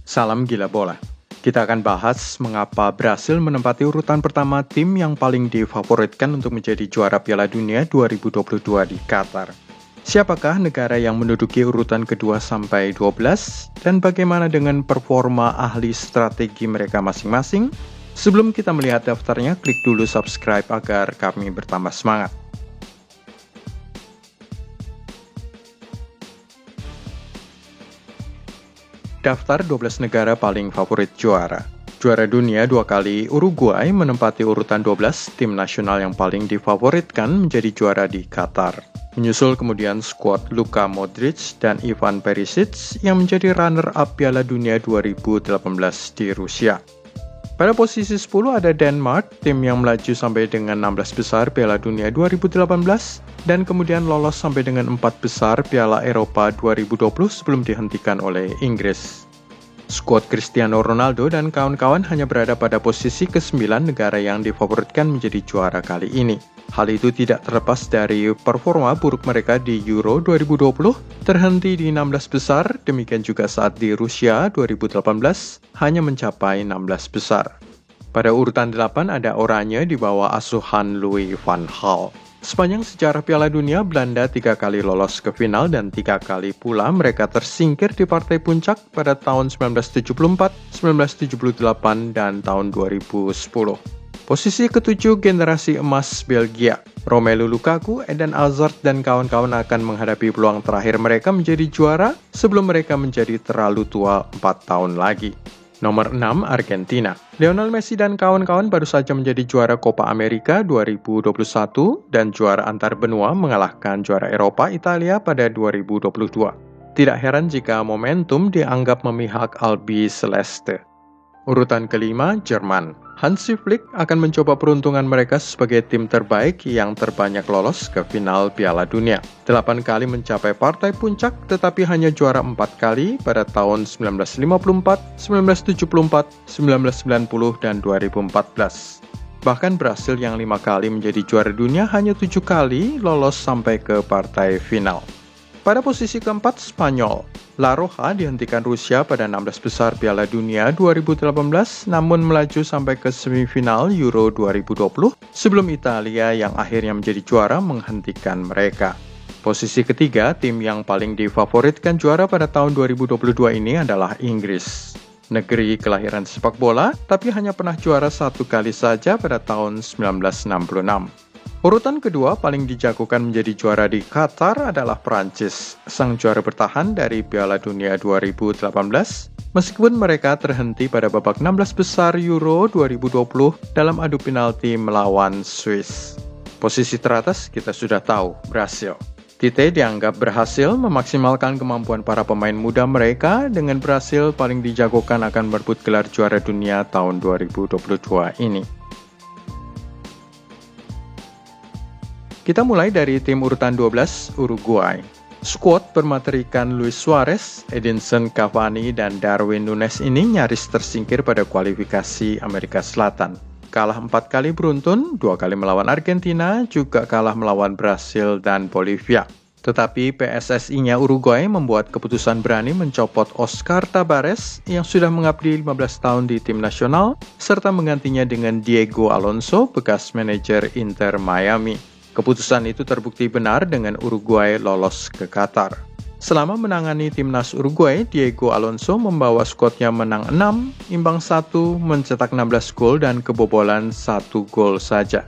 Salam gila bola. Kita akan bahas mengapa Brasil menempati urutan pertama tim yang paling difavoritkan untuk menjadi juara Piala Dunia 2022 di Qatar. Siapakah negara yang menduduki urutan kedua sampai 12 dan bagaimana dengan performa ahli strategi mereka masing-masing? Sebelum kita melihat daftarnya, klik dulu subscribe agar kami bertambah semangat. Daftar 12 negara paling favorit juara. Juara dunia 2 kali, Uruguay menempati urutan 12 tim nasional yang paling difavoritkan menjadi juara di Qatar. Menyusul kemudian skuad Luka Modric dan Ivan Perisic yang menjadi runner-up Piala Dunia 2018 di Rusia. Pada posisi 10 ada Denmark, tim yang melaju sampai dengan 16 besar Piala Dunia 2018 dan kemudian lolos sampai dengan 4 besar Piala Eropa 2020 sebelum dihentikan oleh Inggris. Skuad Cristiano Ronaldo dan kawan-kawan hanya berada pada posisi ke-9 negara yang difavoritkan menjadi juara kali ini. Hal itu tidak terlepas dari performa buruk mereka di Euro 2020, terhenti di 16 besar, demikian juga saat di Rusia 2018, hanya mencapai 16 besar. Pada urutan 8 ada Oranje di bawah asuhan Louis van Gaal. Sepanjang sejarah Piala Dunia, Belanda 3 kali lolos ke final dan 3 kali pula mereka tersingkir di partai puncak pada tahun 1974, 1978, dan tahun 2010. Posisi ke-7 generasi emas Belgia. Romelu Lukaku, Eden Hazard, dan kawan-kawan akan menghadapi peluang terakhir mereka menjadi juara sebelum mereka menjadi terlalu tua 4 tahun lagi. Nomor 6, Argentina. Lionel Messi dan kawan-kawan baru saja menjadi juara Copa America 2021 dan juara antar benua mengalahkan juara Eropa Italia pada 2022. Tidak heran jika momentum dianggap memihak Albi Celeste. Urutan kelima, Jerman. Hansi Flick akan mencoba peruntungan mereka sebagai tim terbaik yang terbanyak lolos ke final Piala Dunia. 8 kali mencapai partai puncak, tetapi hanya juara 4 kali pada tahun 1954, 1974, 1990, dan 2014. Bahkan Brasil yang 5 kali menjadi juara dunia hanya 7 kali lolos sampai ke partai final. Pada posisi keempat, Spanyol. La Roja dihentikan Rusia pada 16 besar Piala Dunia 2018, namun melaju sampai ke semifinal Euro 2020 sebelum Italia yang akhirnya menjadi juara menghentikan mereka. Posisi ketiga, tim yang paling difavoritkan juara pada tahun 2022 ini adalah Inggris. Negeri kelahiran sepak bola, tapi hanya pernah juara 1 kali saja pada tahun 1966. Urutan kedua paling dijagokan menjadi juara di Qatar adalah Prancis, sang juara bertahan dari Piala Dunia 2018, meskipun mereka terhenti pada babak 16 besar Euro 2020 dalam adu penalti melawan Swiss. Posisi teratas kita sudah tahu, Brasil. Tite dianggap berhasil memaksimalkan kemampuan para pemain muda mereka dengan Brasil paling dijagokan akan merebut gelar juara dunia tahun 2022 ini. Kita mulai dari tim urutan 12, Uruguay. Skuad bermaterikan Luis Suarez, Edinson Cavani, dan Darwin Núñez ini nyaris tersingkir pada kualifikasi Amerika Selatan. Kalah 4 kali beruntun, 2 kali melawan Argentina, juga kalah melawan Brasil dan Bolivia. Tetapi PSSI-nya Uruguay membuat keputusan berani mencopot Oscar Tabares yang sudah mengabdi 15 tahun di tim nasional, serta menggantinya dengan Diego Alonso, bekas manajer Inter Miami. Keputusan itu terbukti benar dengan Uruguay lolos ke Qatar. Selama menangani timnas Uruguay, Diego Alonso membawa skuadnya menang 6, imbang 1, mencetak 16 gol dan kebobolan 1 gol saja.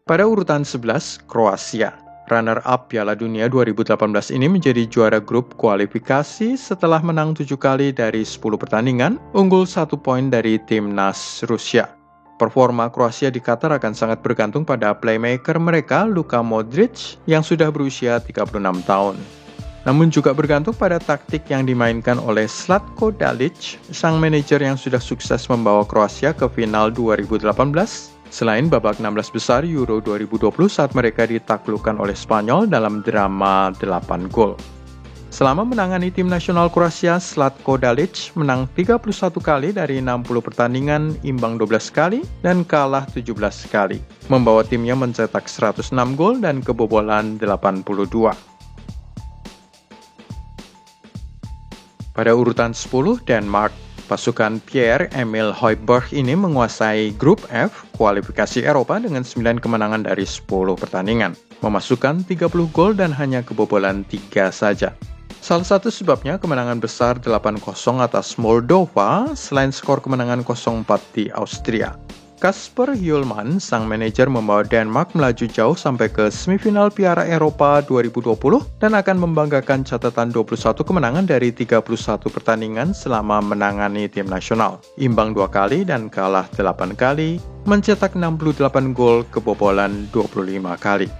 Pada urutan 11, Kroasia. Runner-up Piala Dunia 2018 ini menjadi juara grup kualifikasi setelah menang 7 kali dari 10 pertandingan, unggul 1 poin dari timnas Rusia. Performa Kroasia di Qatar akan sangat bergantung pada playmaker mereka, Luka Modric, yang sudah berusia 36 tahun. Namun juga bergantung pada taktik yang dimainkan oleh Zlatko Dalic, sang manajer yang sudah sukses membawa Kroasia ke final 2018, selain babak 16 besar Euro 2020 saat mereka ditaklukkan oleh Spanyol dalam drama 8 gol. Selama menangani tim nasional Kroasia, Zlatko Dalic menang 31 kali dari 60 pertandingan, imbang 12 kali, dan kalah 17 kali. Membawa timnya mencetak 106 gol dan kebobolan 82. Pada urutan 10, Denmark. Pasukan Pierre-Emil Højbjerg ini menguasai grup F kualifikasi Eropa dengan 9 kemenangan dari 10 pertandingan, memasukkan 30 gol dan hanya kebobolan 3 saja. Salah satu sebabnya kemenangan besar 8-0 atas Moldova selain skor kemenangan 0-4 di Austria. Kasper Hjulmand, sang manajer, membawa Denmark melaju jauh sampai ke semifinal Piala Eropa 2020 dan akan membanggakan catatan 21 kemenangan dari 31 pertandingan selama menangani tim nasional. Imbang 2 kali dan kalah 8 kali, mencetak 68 gol, kebobolan 25 kali.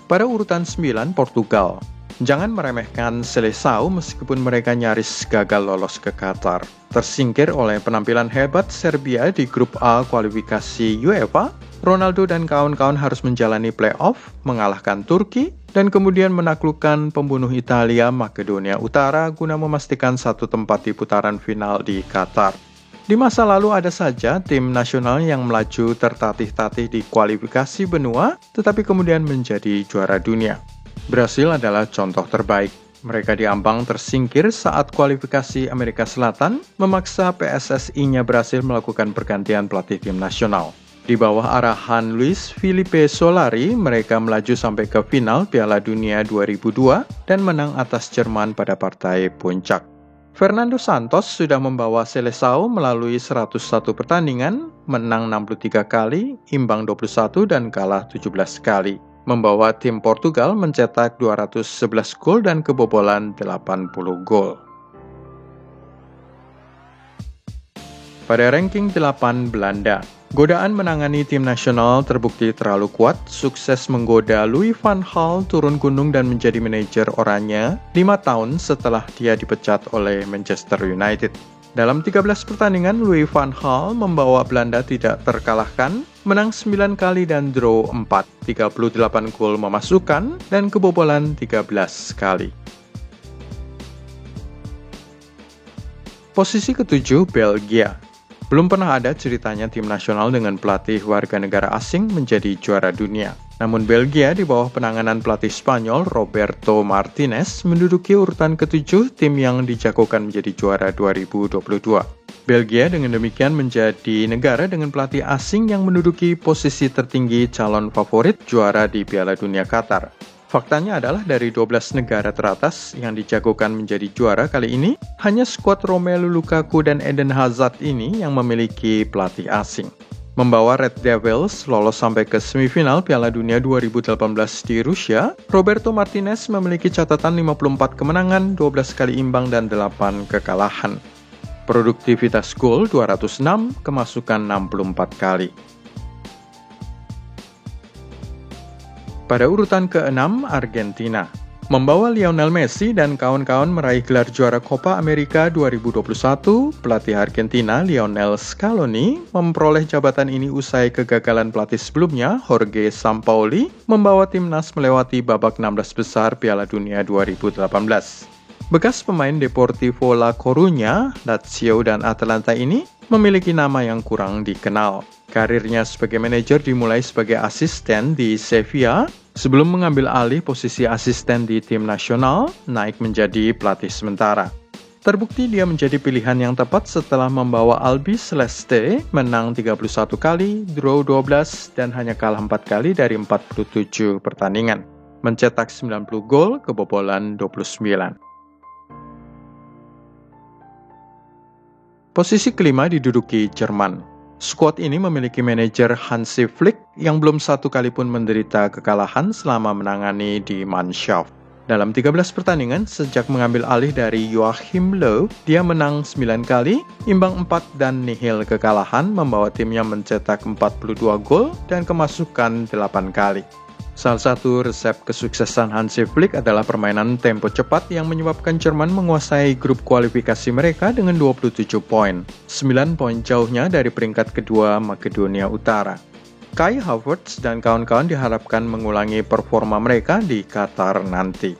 Pada urutan 9, Portugal. Jangan meremehkan Seleção meskipun mereka nyaris gagal lolos ke Qatar. Tersingkir oleh penampilan hebat Serbia di grup A kualifikasi UEFA, Ronaldo dan kawan-kawan harus menjalani play-off, mengalahkan Turki, dan kemudian menaklukkan pembunuh Italia Makedonia Utara guna memastikan satu tempat di putaran final di Qatar. Di masa lalu ada saja tim nasional yang melaju tertatih-tatih di kualifikasi benua, tetapi kemudian menjadi juara dunia. Brasil adalah contoh terbaik. Mereka diambang tersingkir saat kualifikasi Amerika Selatan memaksa PSSI-nya Brasil melakukan pergantian pelatih tim nasional. Di bawah arahan Luis Felipe Solari, mereka melaju sampai ke final Piala Dunia 2002 dan menang atas Jerman pada partai puncak. Fernando Santos sudah membawa Seleção melalui 101 pertandingan, menang 63 kali, imbang 21 dan kalah 17 kali. Membawa tim Portugal mencetak 211 gol dan kebobolan 80 gol. Pada ranking 8, Belanda. Godaan menangani tim nasional terbukti terlalu kuat, sukses menggoda Louis van Gaal turun gunung dan menjadi manajer Oranje 5 tahun setelah dia dipecat oleh Manchester United. Dalam 13 pertandingan, Louis van Gaal membawa Belanda tidak terkalahkan, menang 9 kali dan draw 4, 38 gol memasukkan, dan kebobolan 13 kali. Posisi ke-7, Belgia. Belum pernah ada ceritanya tim nasional dengan pelatih warga negara asing menjadi juara dunia. Namun Belgia di bawah penanganan pelatih Spanyol Roberto Martinez menduduki urutan ke-7 tim yang dijagokan menjadi juara 2022. Belgia dengan demikian menjadi negara dengan pelatih asing yang menduduki posisi tertinggi calon favorit juara di Piala Dunia Qatar. Faktanya adalah dari 12 negara teratas yang dijagokan menjadi juara kali ini, hanya skuad Romelu Lukaku dan Eden Hazard ini yang memiliki pelatih asing. Membawa Red Devils lolos sampai ke semifinal Piala Dunia 2018 di Rusia, Roberto Martinez memiliki catatan 54 kemenangan, 12 kali imbang dan 8 kekalahan. Produktivitas gol 206, kemasukan 64 kali. Pada urutan ke-6, Argentina. Membawa Lionel Messi dan kawan-kawan meraih gelar juara Copa America 2021, pelatih Argentina Lionel Scaloni memperoleh jabatan ini usai kegagalan pelatih sebelumnya, Jorge Sampaoli, membawa timnas melewati babak 16 besar Piala Dunia 2018. Bekas pemain Deportivo La Coruña, Lazio dan Atalanta ini memiliki nama yang kurang dikenal. Karirnya sebagai manajer dimulai sebagai asisten di Sevilla, sebelum mengambil alih posisi asisten di tim nasional, naik menjadi pelatih sementara. Terbukti dia menjadi pilihan yang tepat setelah membawa Albi Celeste menang 31 kali, draw 12, dan hanya kalah 4 kali dari 47 pertandingan. Mencetak 90 gol, kebobolan 29. Posisi kelima diduduki Jerman. Skuad ini memiliki manajer Hansi Flick yang belum satu kali pun menderita kekalahan selama menangani di Mannschaft. Dalam 13 pertandingan sejak mengambil alih dari Joachim Löw, dia menang 9 kali, imbang 4 dan nihil kekalahan, membawa timnya mencetak 42 gol dan kemasukan 8 kali. Salah satu resep kesuksesan Hansi Flick adalah permainan tempo cepat yang menyebabkan Jerman menguasai grup kualifikasi mereka dengan 27 poin, 9 poin jauhnya dari peringkat kedua Makedonia Utara. Kai Havertz dan kawan-kawan diharapkan mengulangi performa mereka di Qatar nanti.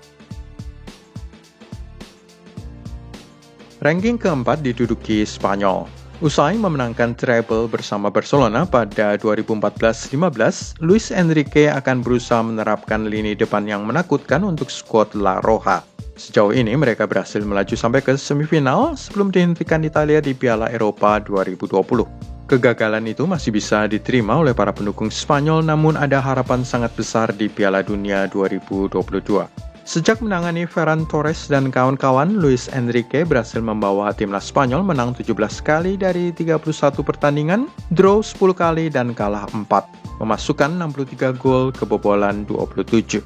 Ranking keempat diduduki Spanyol. Usai memenangkan treble bersama Barcelona pada 2014-15, Luis Enrique akan berusaha menerapkan lini depan yang menakutkan untuk skuad La Roja. Sejauh ini mereka berhasil melaju sampai ke semifinal sebelum dihentikan Italia di Piala Eropa 2020. Kegagalan itu masih bisa diterima oleh para pendukung Spanyol, namun ada harapan sangat besar di Piala Dunia 2022. Sejak menangani Ferran Torres dan kawan-kawan, Luis Enrique berhasil membawa timnas Spanyol menang 17 kali dari 31 pertandingan, draw 10 kali dan kalah 4, memasukkan 63 gol kebobolan 27.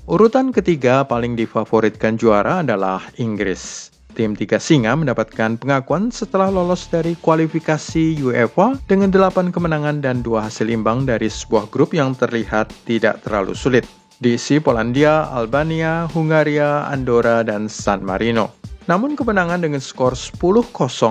Urutan ketiga paling difavoritkan juara adalah Inggris. Tim Tiga Singa mendapatkan pengakuan setelah lolos dari kualifikasi UEFA dengan 8 kemenangan dan 2 hasil imbang dari sebuah grup yang terlihat tidak terlalu sulit. Diisi Polandia, Albania, Hungaria, Andorra, dan San Marino. Namun kemenangan dengan skor 10-0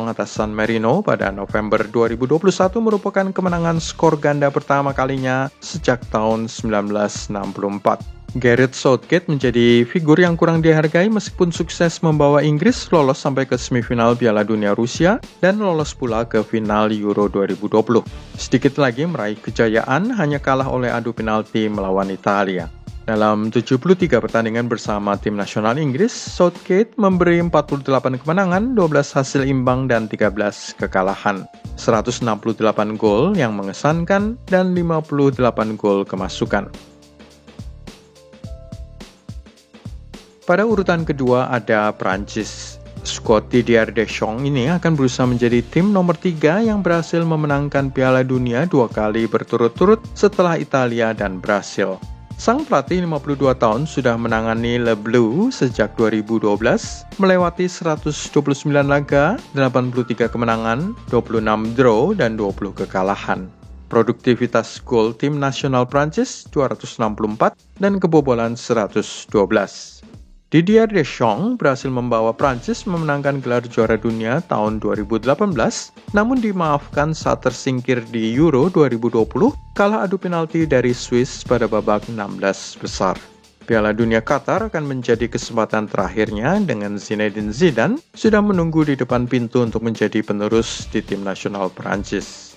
atas San Marino pada November 2021 merupakan kemenangan skor ganda pertama kalinya sejak tahun 1964. Gareth Southgate menjadi figur yang kurang dihargai meskipun sukses membawa Inggris lolos sampai ke semifinal Piala Dunia Rusia dan lolos pula ke final Euro 2020. Sedikit lagi meraih kejayaan, hanya kalah oleh adu penalti melawan Italia. Dalam 73 pertandingan bersama tim nasional Inggris, Southgate memberi 48 kemenangan, 12 hasil imbang dan 13 kekalahan. 168 gol yang mengesankan dan 58 gol kemasukan. Pada urutan kedua ada Prancis. Skuad Didier Deschamps ini akan berusaha menjadi tim nomor 3 yang berhasil memenangkan Piala Dunia 2 kali berturut-turut setelah Italia dan Brasil. Sang pelatih 52 tahun sudah menangani Le Bleu sejak 2012, melewati 129 laga, 83 kemenangan, 26 draw, dan 20 kekalahan. Produktivitas gol tim nasional Prancis 264 dan kebobolan 112. Didier Deschamps berhasil membawa Prancis memenangkan gelar juara dunia tahun 2018, namun dimaafkan saat tersingkir di Euro 2020, kalah adu penalti dari Swiss pada babak 16 besar. Piala Dunia Qatar akan menjadi kesempatan terakhirnya dengan Zinedine Zidane sudah menunggu di depan pintu untuk menjadi penerus di tim nasional Prancis.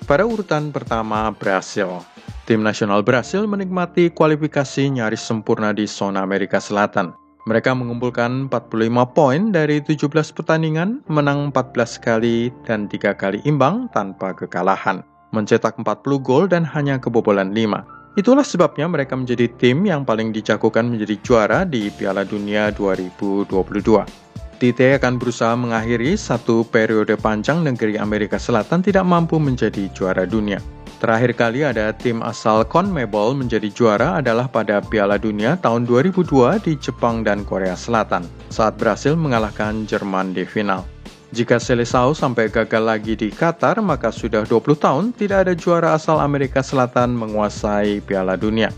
Pada urutan pertama, Brasil. Tim nasional Brasil menikmati kualifikasi nyaris sempurna di zona Amerika Selatan. Mereka mengumpulkan 45 poin dari 17 pertandingan, menang 14 kali dan 3 kali imbang tanpa kekalahan. Mencetak 40 gol dan hanya kebobolan 5. Itulah sebabnya mereka menjadi tim yang paling dijagokan menjadi juara di Piala Dunia 2022. Tite akan berusaha mengakhiri satu periode panjang negeri Amerika Selatan tidak mampu menjadi juara dunia. Terakhir kali ada tim asal CONMEBOL menjadi juara adalah pada Piala Dunia tahun 2002 di Jepang dan Korea Selatan, saat berhasil mengalahkan Jerman di final. Jika Seleção sampai gagal lagi di Qatar, maka sudah 20 tahun tidak ada juara asal Amerika Selatan menguasai Piala Dunia.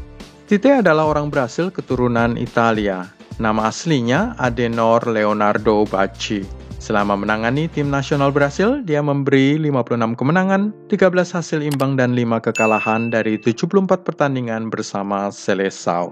Tite adalah orang Brasil keturunan Italia. Nama aslinya Adenor Leonardo Bacci. Selama menangani tim nasional Brasil, dia memberi 56 kemenangan, 13 hasil imbang dan 5 kekalahan dari 74 pertandingan bersama Seleção.